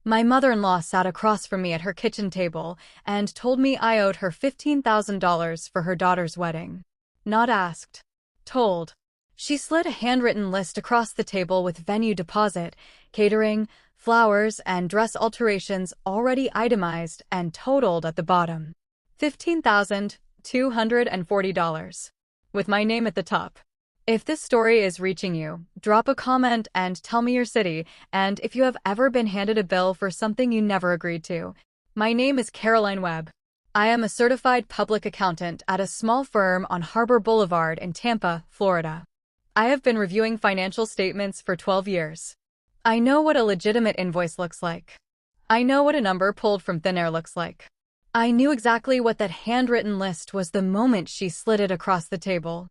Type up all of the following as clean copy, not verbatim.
My mother-in-law sat across from me at her kitchen table and told me I owed her $15,000 for her daughter's wedding. Not asked. Told. She slid a handwritten list across the table with venue deposit, catering, flowers, and dress alterations already itemized and totaled at the bottom. $15,240. With my name at the top. If this story is reaching you, drop a comment and tell me your city, and if you have ever been handed a bill for something you never agreed to. My name is Caroline Webb. I am a certified public accountant at a small firm on Harbor Boulevard in Tampa, Florida. I have been reviewing financial statements for 12 years. I know what a legitimate invoice looks like. I know what a number pulled from thin air looks like. I knew exactly what that handwritten list was the moment she slid it across the table.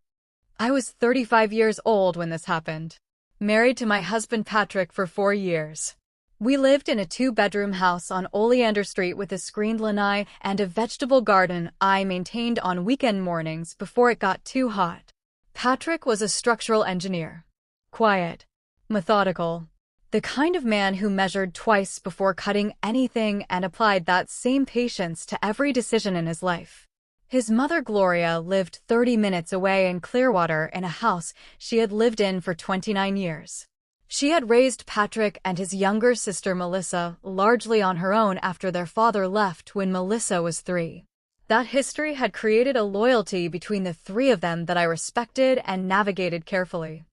I was 35 years old when this happened. Married to my husband Patrick for 4 years. We lived in a 2-bedroom house on Oleander Street with a screened lanai and a vegetable garden I maintained on weekend mornings before it got too hot. Patrick was a structural engineer. Quiet. Methodical. The kind of man who measured twice before cutting anything and applied that same patience to every decision in his life. His mother Gloria lived 30 minutes away in Clearwater in a house she had lived in for 29 years. She had raised Patrick and his younger sister Melissa largely on her own after their father left when Melissa was 3. That history had created a loyalty between the three of them that I respected and navigated carefully.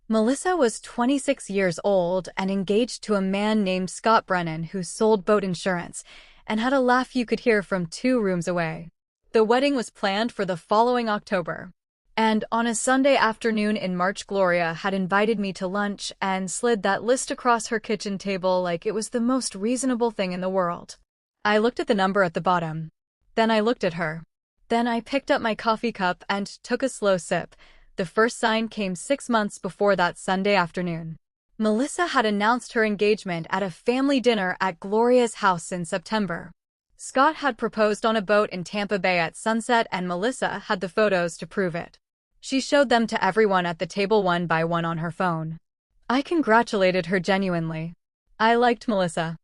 Melissa was 26 years old and engaged to a man named Scott Brennan who sold boat insurance and had a laugh you could hear from 2 rooms away. The wedding was planned for the following October. And on a Sunday afternoon in March, Gloria had invited me to lunch and slid that list across her kitchen table like it was the most reasonable thing in the world. I looked at the number at the bottom. Then I looked at her. Then I picked up my coffee cup and took a slow sip. The first sign came 6 months before that Sunday afternoon. Melissa had announced her engagement at a family dinner at Gloria's house in September. Scott had proposed on a boat in Tampa Bay at sunset and Melissa had the photos to prove it. She showed them to everyone at the table one by one on her phone. I congratulated her genuinely. I liked Melissa.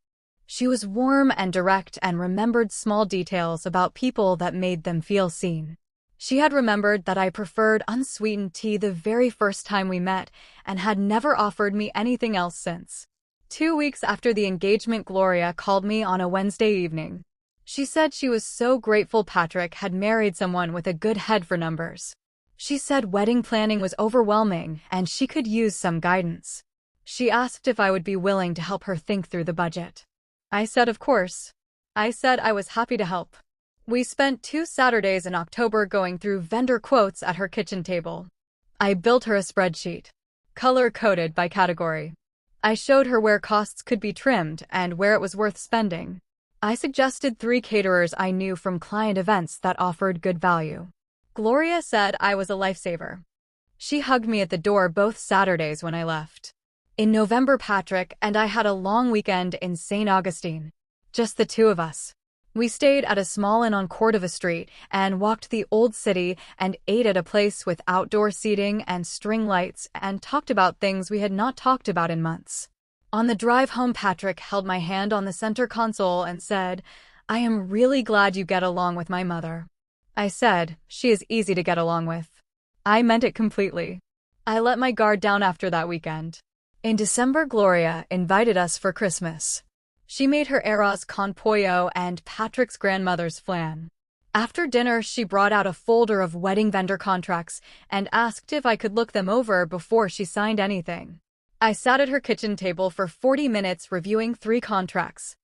She was warm and direct and remembered small details about people that made them feel seen. She had remembered that I preferred unsweetened tea the very first time we met and had never offered me anything else since. 2 weeks after the engagement, Gloria called me on a Wednesday evening. She said she was so grateful Patrick had married someone with a good head for numbers. She said wedding planning was overwhelming and she could use some guidance. She asked if I would be willing to help her think through the budget. I said of course. I said I was happy to help. We spent 2 Saturdays in October going through vendor quotes at her kitchen table. I built her a spreadsheet, color-coded by category. I showed her where costs could be trimmed and where it was worth spending. I suggested 3 caterers I knew from client events that offered good value. Gloria said I was a lifesaver. She hugged me at the door both Saturdays when I left. In November, Patrick and I had a long weekend in St. Augustine. Just the 2 of us. We stayed at a small inn on Cordova Street and walked the old city and ate at a place with outdoor seating and string lights and talked about things we had not talked about in months. On the drive home, Patrick held my hand on the center console and said, "I am really glad you get along with my mother." I said, "She is easy to get along with." I meant it completely. I let my guard down after that weekend. In December, Gloria invited us for Christmas. She made her arroz con pollo and Patrick's grandmother's flan. After dinner, she brought out a folder of wedding vendor contracts and asked if I could look them over before she signed anything. I sat at her kitchen table for 40 minutes reviewing 3 contracts.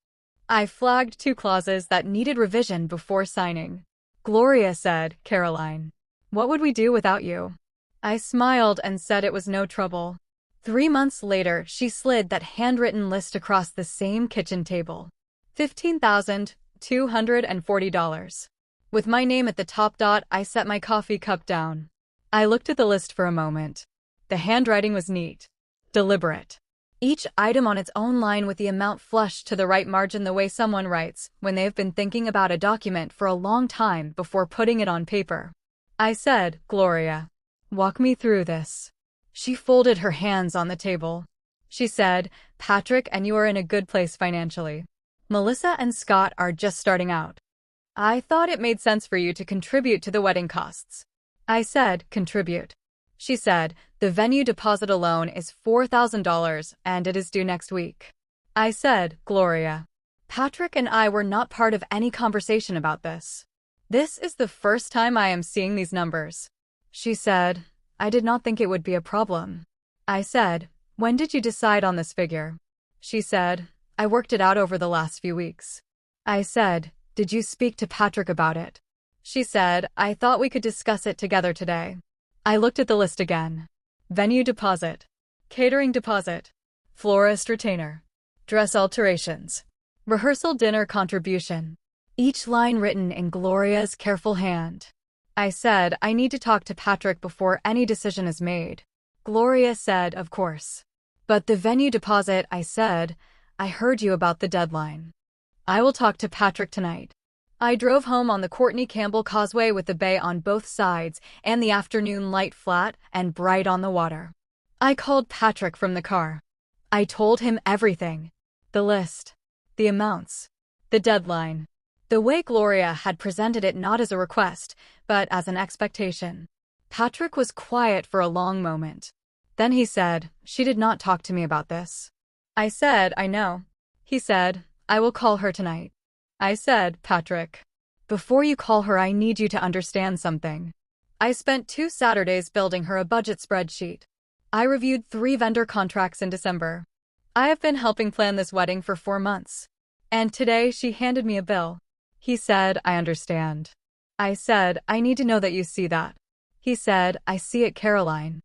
I flagged 2 clauses that needed revision before signing. Gloria said, "Caroline, what would we do without you?" I smiled and said it was no trouble. 3 months later, she slid that handwritten list across the same kitchen table. $15,240. With my name at the top. I set my coffee cup down. I looked at the list for a moment. The handwriting was neat. Deliberate. Each item on its own line with the amount flushed to the right margin, the way someone writes when they have been thinking about a document for a long time before putting it on paper. I said, "Gloria, walk me through this." She folded her hands on the table. She said, Patrick and you are in a good place financially. Melissa and Scott are just starting out. I thought it made sense for you to contribute to the wedding costs. I said, contribute. She said, the venue deposit alone is $4,000 and it is due next week. I said, Gloria. Patrick and I were not part of any conversation about this. This is the first time I am seeing these numbers. She said, I did not think it would be a problem. I said, when did you decide on this figure? She said, I worked it out over the last few weeks. I said, did you speak to Patrick about it? She said, I thought we could discuss it together today. I looked at the list again. Venue deposit, catering deposit, florist retainer, dress alterations, rehearsal dinner contribution. Each line written in Gloria's careful hand. I said, I need to talk to Patrick before any decision is made. Gloria said, of course. But the venue deposit, I said, I heard you about the deadline. I will talk to Patrick tonight. I drove home on the Courtney Campbell Causeway with the bay on both sides and the afternoon light flat and bright on the water. I called Patrick from the car. I told him everything. The list. The amounts. The deadline. The way Gloria had presented it not as a request, but as an expectation. Patrick was quiet for a long moment. Then he said, she did not talk to me about this. I said, I know. He said, I will call her tonight. I said, Patrick, before you call her I need you to understand something. I spent 2 Saturdays building her a budget spreadsheet. I reviewed 3 vendor contracts in December. I have been helping plan this wedding for 4 months. And today she handed me a bill. He said, I understand. I said, I need to know that you see that. He said, I see it, Caroline.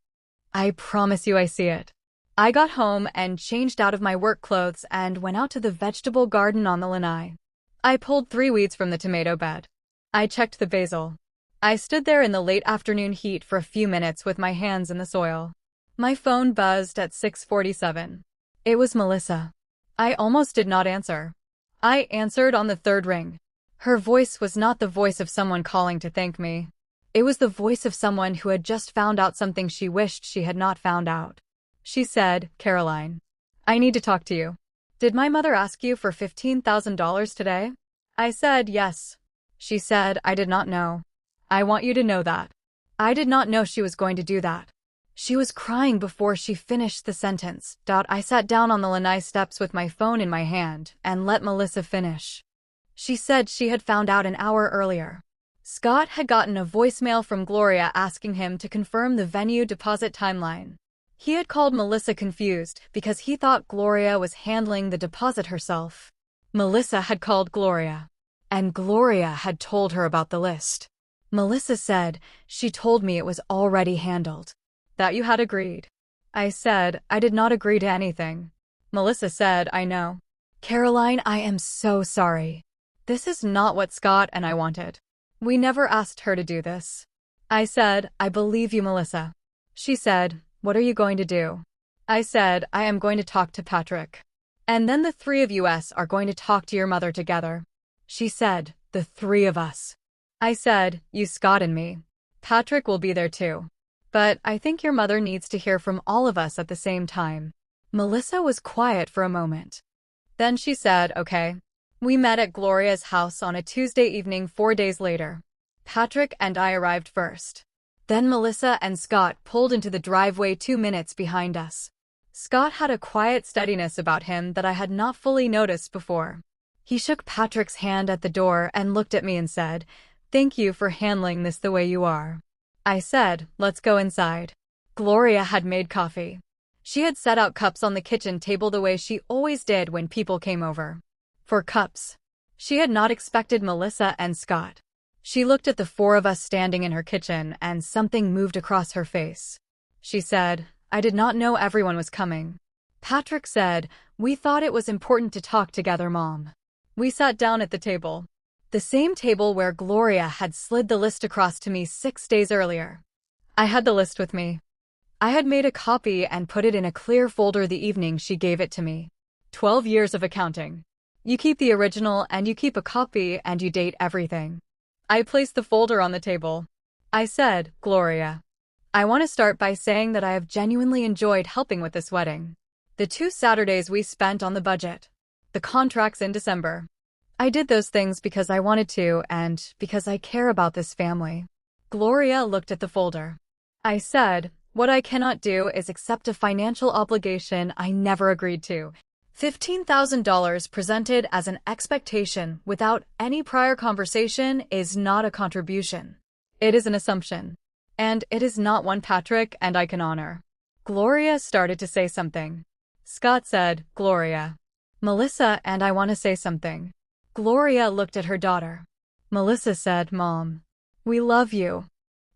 I promise you I see it. I got home and changed out of my work clothes and went out to the vegetable garden on the lanai. I pulled 3 weeds from the tomato bed. I checked the basil. I stood there in the late afternoon heat for a few minutes with my hands in the soil. My phone buzzed at 6:47. It was Melissa. I almost did not answer. I answered on the 3rd ring. Her voice was not the voice of someone calling to thank me. It was the voice of someone who had just found out something she wished she had not found out. She said, Caroline, I need to talk to you. Did my mother ask you for $15,000 today? I said, yes. She said, I did not know. I want you to know that. I did not know she was going to do that. She was crying before she finished the sentence. I sat down on the lanai steps with my phone in my hand and let Melissa finish. She said she had found out an hour earlier. Scott had gotten a voicemail from Gloria asking him to confirm the venue deposit timeline. He had called Melissa confused because he thought Gloria was handling the deposit herself. Melissa had called Gloria, and Gloria had told her about the list. Melissa said, she told me it was already handled. That you had agreed. I said, I did not agree to anything. Melissa said, I know. Caroline, I am so sorry. This is not what Scott and I wanted. We never asked her to do this. I said, I believe you, Melissa. She said, what are you going to do? I said, I am going to talk to Patrick. And then the 3 of us are going to talk to your mother together. She said, the 3 of us. I said, you, Scott, and me. Patrick will be there too. But I think your mother needs to hear from all of us at the same time. Melissa was quiet for a moment. Then she said, okay. We met at Gloria's house on a Tuesday evening 4 days later. Patrick and I arrived first. Then Melissa and Scott pulled into the driveway 2 minutes behind us. Scott had a quiet steadiness about him that I had not fully noticed before. He shook Patrick's hand at the door and looked at me and said, thank you for handling this the way you are. I said, let's go inside. Gloria had made coffee. She had set out cups on the kitchen table the way she always did when people came over. For cups. She had not expected Melissa and Scott. She looked at the 4 of us standing in her kitchen and something moved across her face. She said, I did not know everyone was coming. Patrick said, we thought it was important to talk together, Mom. We sat down at the table. The same table where Gloria had slid the list across to me 6 days earlier. I had the list with me. I had made a copy and put it in a clear folder the evening she gave it to me. 12 years of accounting. You keep the original and you keep a copy and you date everything. I placed the folder on the table. I said, Gloria, I want to start by saying that I have genuinely enjoyed helping with this wedding. The 2 Saturdays we spent on the budget. The contracts in December. I did those things because I wanted to and because I care about this family. Gloria looked at the folder. I said, what I cannot do is accept a financial obligation I never agreed to. $15,000 presented as an expectation without any prior conversation is not a contribution. It is an assumption. And it is not one Patrick and I can honor. Gloria started to say something. Scott said, Gloria. Melissa and I want to say something. Gloria looked at her daughter. Melissa said, Mom, we love you.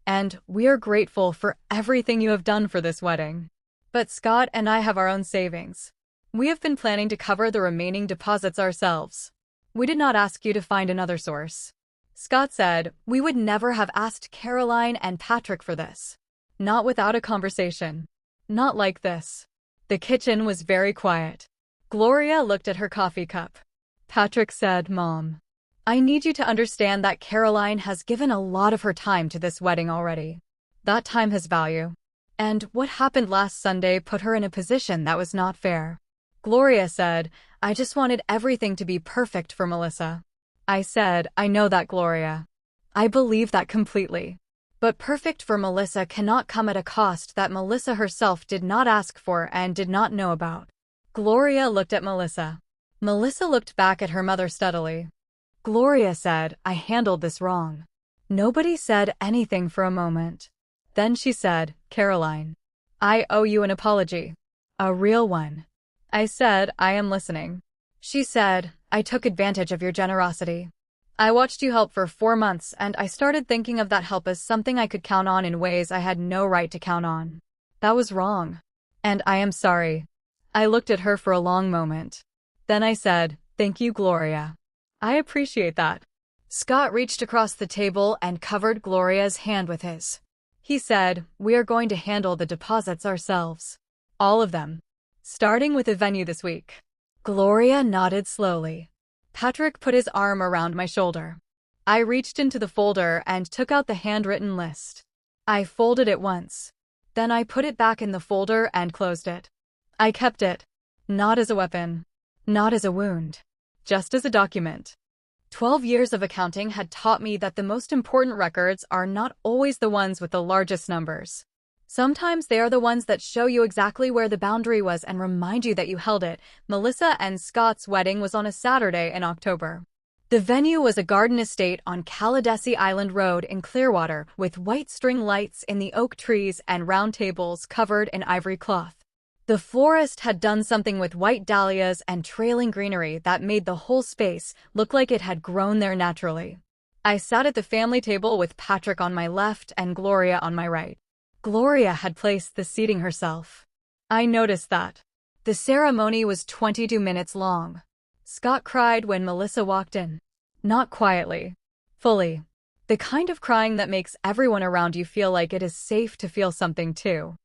And we are grateful for everything you have done for this wedding. But Scott and I have our own savings. We have been planning to cover the remaining deposits ourselves. We did not ask you to find another source. Scott said, we would never have asked Caroline and Patrick for this. Not without a conversation. Not like this. The kitchen was very quiet. Gloria looked at her coffee cup. Patrick said, Mom, I need you to understand that Caroline has given a lot of her time to this wedding already. That time has value. And what happened last Sunday put her in a position that was not fair. Gloria said, I just wanted everything to be perfect for Melissa. I said, I know that, Gloria. I believe that completely. But perfect for Melissa cannot come at a cost that Melissa herself did not ask for and did not know about. Gloria looked at Melissa. Melissa looked back at her mother steadily. Gloria said, I handled this wrong. Nobody said anything for a moment. Then she said, Caroline, I owe you an apology. A real one. I said, I am listening. She said, I took advantage of your generosity. I watched you help for 4 months and I started thinking of that help as something I could count on in ways I had no right to count on. That was wrong. And I am sorry. I looked at her for a long moment. Then I said, thank you, Gloria. I appreciate that. Scott reached across the table and covered Gloria's hand with his. He said, we are going to handle the deposits ourselves. All of them. Starting with a venue this week. Gloria nodded slowly. Patrick put his arm around my shoulder. I reached into the folder and took out the handwritten list. I folded it once. Then I put it back in the folder and closed it. I kept it. Not as a weapon. Not as a wound. Just as a document. 12 years of accounting had taught me that the most important records are not always the ones with the largest numbers. Sometimes they are the ones that show you exactly where the boundary was and remind you that you held it. Melissa and Scott's wedding was on a Saturday in October. The venue was a garden estate on Caladesi Island Road in Clearwater, with white string lights in the oak trees and round tables covered in ivory cloth. The florist had done something with white dahlias and trailing greenery that made the whole space look like it had grown there naturally. I sat at the family table with Patrick on my left and Gloria on my right. Gloria had placed the seating herself. I noticed that. The ceremony was 22 minutes long. Scott cried when Melissa walked in. Not quietly. Fully. The kind of crying that makes everyone around you feel like it is safe to feel something too.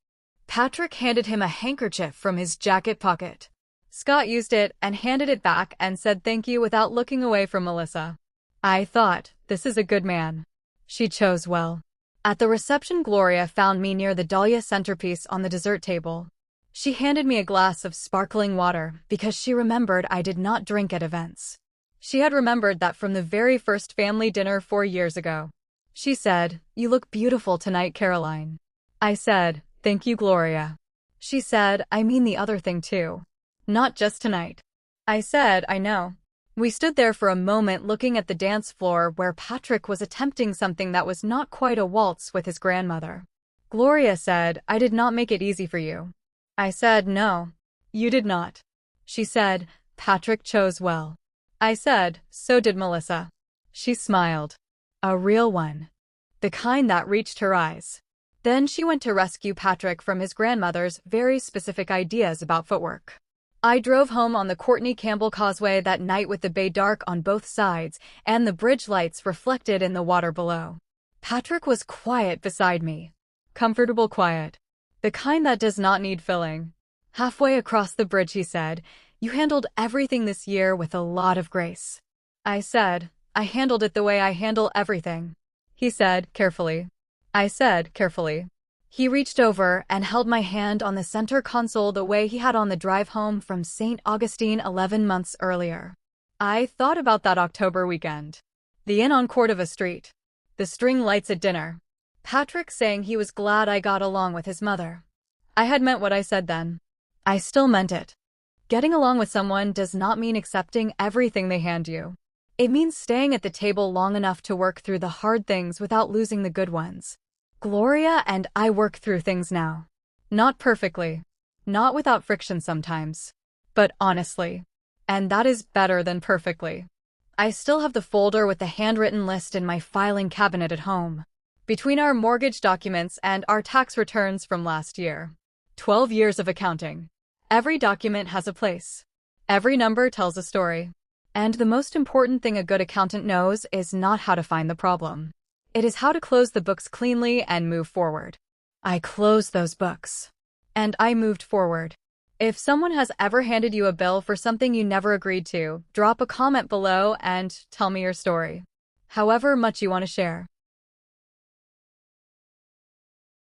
Patrick handed him a handkerchief from his jacket pocket. Scott used it and handed it back and said thank you without looking away from Melissa. I thought, this is a good man. She chose well. At the reception, Gloria found me near the dahlia centerpiece on the dessert table. She handed me a glass of sparkling water because she remembered I did not drink at events. She had remembered that from the very first family dinner 4 years ago. She said, you look beautiful tonight, Caroline. I said, thank you, Gloria. She said, I mean the other thing too. Not just tonight. I said, I know. We stood there for a moment looking at the dance floor where Patrick was attempting something that was not quite a waltz with his grandmother. Gloria said, I did not make it easy for you. I said, no. You did not. She said, Patrick chose well. I said, so did Melissa. She smiled. A real one. The kind that reached her eyes. Then she went to rescue Patrick from his grandmother's very specific ideas about footwork. I drove home on the Courtney Campbell Causeway that night with the bay dark on both sides and the bridge lights reflected in the water below. Patrick was quiet beside me. Comfortable quiet. The kind that does not need filling. Halfway across the bridge he said, you handled everything this year with a lot of grace. I said, I handled it the way I handle everything. He said, carefully. I said, carefully. He reached over and held my hand on the center console the way he had on the drive home from St. Augustine 11 months earlier. I thought about that October weekend. The inn on Cordova Street. The string lights at dinner. Patrick saying he was glad I got along with his mother. I had meant what I said then. I still meant it. Getting along with someone does not mean accepting everything they hand you. It means staying at the table long enough to work through the hard things without losing the good ones. Gloria and I work through things now. Not perfectly. Not without friction sometimes. But honestly. And that is better than perfectly. I still have the folder with the handwritten list in my filing cabinet at home. Between our mortgage documents and our tax returns from last year. 12 years of accounting. Every document has a place. Every number tells a story. And the most important thing a good accountant knows is not how to find the problem. It is how to close the books cleanly and move forward. I closed those books. And I moved forward. If someone has ever handed you a bill for something you never agreed to, drop a comment below and tell me your story. However much you want to share.